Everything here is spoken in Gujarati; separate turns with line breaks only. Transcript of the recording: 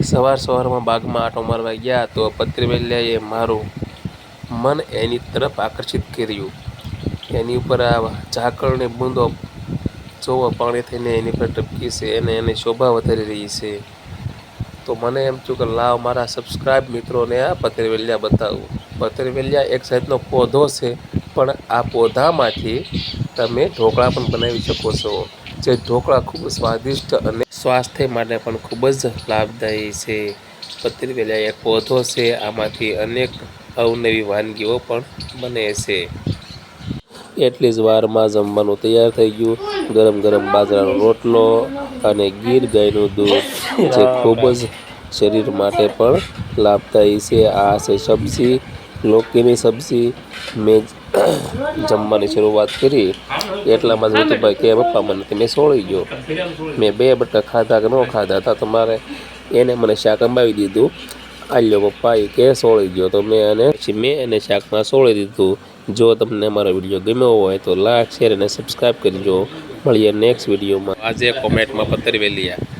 સવારમાં બાગમાં આંટો મારવા ગયા તો પતરીવેલિયાએ મારું મન એની તરફ આકર્ષિત કર્યું। એની ઉપર આ ઝાકળની બૂંદો જોવો પાણી થઈને એની પર ટપકી છે અને એની શોભા વધારી રહી છે। તો મને એમ થયું કે લાવ મારા સબસ્ક્રાઇબ મિત્રોને આ પતરીવેલિયા બતાવું। પતરીવેલિયા એક જાતનો પૌધો છે, પણ આ પૌધામાંથી તમે ઢોકળા પણ બનાવી શકો છો, જે ઢોકળા ખૂબ સ્વાદિષ્ટ અને સ્વાસ્થ્ય માટે પણ ખૂબ જ લાભદાયી છે। પતરીવેલિયા એક પૌધો છે, આમાંથી અનેક અવનવી વાનગીઓ પણ બને છે। એટલી જ વારમાં જમવાનું તૈયાર થઈ ગયું। ગરમ ગરમ બાજરાનો રોટલો અને ગીર ગાયનું દૂધ, જે ખૂબ જ શરીર માટે પણ લાભદાયી છે। આ છે સબ્જી, લોકીની સબ્જી। મેં જમવાની શરૂઆત કરી એટલામાં જ ઋતુભાઈ કે પપ્પા મને તમે સોળી ગયો। મેં 2 બટા ખાધા કે ન ખાધા હતા, તો મારે એને મને શાક અંબાવી દીધું। આલ્યો પપ્પા એ કે સોળી ગયો, તો મેં એને શાકમાં સોળી દીધું। જો તમને અમારો વિડીયો ગમ્યો હોય તો લાઈક, શેર અને સબસ્ક્રાઈબ કરજો। મળીએ નેક્સ્ટ વિડીયોમાં। આજે કોમેન્ટમાં પતરીવેલિયા